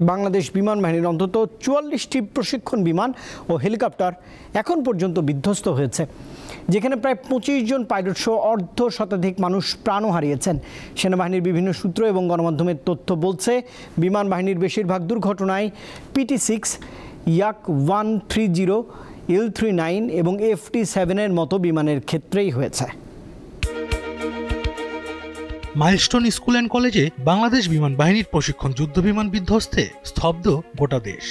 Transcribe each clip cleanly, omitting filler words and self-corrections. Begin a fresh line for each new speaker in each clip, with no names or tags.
বাংলাদেশ বিমান বাহিনীর অন্তত ৪৪টি প্রশিক্ষণ বিমান ও হেলিকপ্টার এখন পর্যন্ত বিধ্বস্ত হয়েছে, যেখানে প্রায় ২৫ জন পাইলট সহ অর্ধ শতাধিক মানুষ প্রাণও হারিয়েছেন। সেনাবাহিনীর বিভিন্ন সূত্র এবং গণমাধ্যমের তথ্য বলছে, বিমান বাহিনীর বেশিরভাগ দুর্ঘটনায় PT-6, Yak-130, Il-39 এবং FT-7 মতো বিমানের ক্ষেত্রেই হয়েছে।
মাইলস্টোন স্কুল অ্যান্ড কলেজে বাংলাদেশ বিমান বাহিনীর প্রশিক্ষণ যুদ্ধবিমান বিধ্বস্তে স্তব্ধ গোটা দেশ।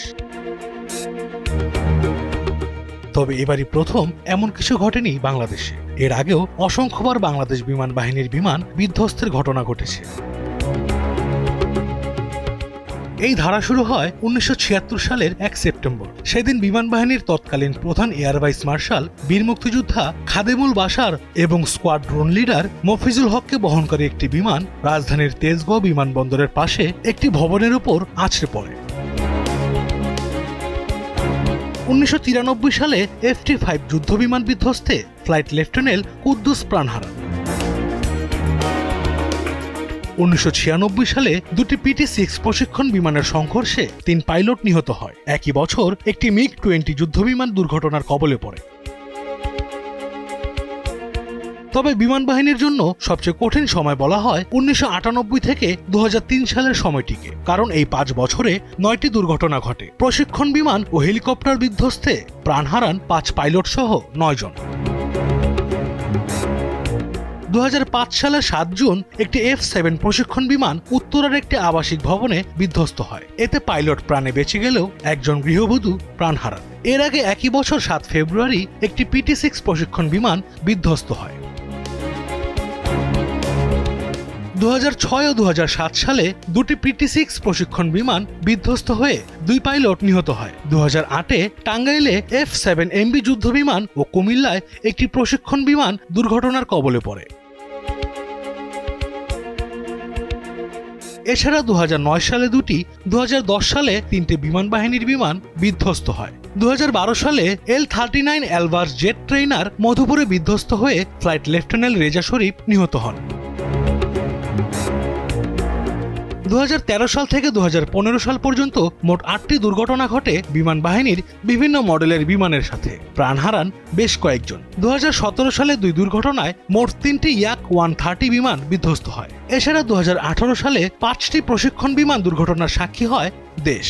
তবে এবারই প্রথম এমন কিছু ঘটেনি বাংলাদেশে। এর আগেও অসংখ্যবার বাংলাদেশ বিমান বাহিনীর বিমান বিধ্বস্তের ঘটনা ঘটেছে। এই ধারা শুরু হয় ১৯৭৬ সালের ১ সেপ্টেম্বর। সেদিন বিমান বাহিনীর তৎকালীন প্রধান এয়ার ভাইস মার্শাল বীর মুক্তিযোদ্ধা খাদেমুল বাশার এবং স্কোয়াড্রন লিডার মফিজুল হককে বহনকারী একটি বিমান রাজধানীর তেজগাঁও বিমানবন্দরের পাশে একটি ভবনের উপর আছড়ে পড়ে। ১৯৯৩ সালে FT-5 যুদ্ধবিমান বিধ্বস্তে ফ্লাইট লেফটেন্যান্ট কুদ্দুস প্রাণ হারান। ১৯৯৬ সালে দুটি PT-6 প্রশিক্ষণ বিমানের সংঘর্ষে ৩ পাইলট নিহত হয়। একই বছর একটি MiG-20 যুদ্ধবিমান দুর্ঘটনার কবলে পড়ে। তবে বিমান বাহিনীর জন্য সবচেয়ে কঠিন সময় বলা হয় ১৯৯৮ থেকে ২০০৩ সালের সময়টিকে, কারণ এই ৫ বছরে ৯টি দুর্ঘটনা ঘটে। প্রশিক্ষণ বিমান ও হেলিকপ্টার বিধ্বস্তে প্রাণ হারান ৫ পাইলট সহ ৯ জন। ২০০৫ সালের ৭ জুন একটি F-7 প্রশিক্ষণ বিমান উত্তরার একটি আবাসিক ভবনে বিধ্বস্ত হয়। এতে পাইলট প্রাণে বেঁচে গেলেও একজন গৃহবধূ প্রাণ হারান। এর আগে একই বছর ৭ ফেব্রুয়ারি একটি PT-6 প্রশিক্ষণ বিমান বিধ্বস্ত হয়। ২০০৬ ও ২০০৭ সালে দুটি PT-6 প্রশিক্ষণ বিমান বিধ্বস্ত হয়ে ২ পাইলট নিহত হয়। ২০০৮-এ টাঙ্গাইলে F-7MB যুদ্ধবিমান ও কুমিল্লায় একটি প্রশিক্ষণ বিমান দুর্ঘটনার কবলে পড়ে। এছাড়া ২০০৯ সালে দুটি, ২০১০ সালে ৩টে বিমান বাহিনীর বিমান বিধ্বস্ত হয়। ২০১২ সালে L-39 অ্যালবাস জেট ট্রেইনার মধুপুরে বিধ্বস্ত হয়ে ফ্লাইট লেফটেন্যান্ট রেজা শরীফ নিহত হন। ২০১৩ সাল থেকে ২০১৫ সাল পর্যন্ত মোট ৮টি দুর্ঘটনা ঘটে বিমান বাহিনীর বিভিন্ন মডেলের বিমানের সাথে। প্রাণ হারান বেশ কয়েকজন। ২০১৭ সালে ২ দুর্ঘটনায় মোট ৩টি Yak-130 বিমান বিধ্বস্ত হয়। এছাড়া ২০১৮ সালে ৫টি প্রশিক্ষণ বিমান দুর্ঘটনার সাক্ষী হয় দেশ।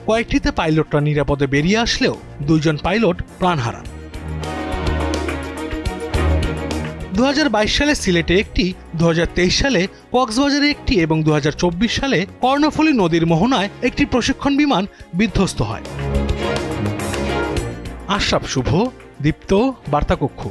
কয়েকটিতে পাইলটরা নিরাপদে বেরিয়ে আসলেও ২ জন পাইলট প্রাণ হারান। ২০২২ সালে সিলেটে একটি, ২০২৩ সালে কক্সবাজারে একটি এবং ২০২৪ সালে কর্ণফুলী নদীর মোহনায় একটি প্রশিক্ষণ বিমান বিধ্বস্ত হয়। আশরাফ শুভ, দীপ্ত, বার্তা কক্ষ।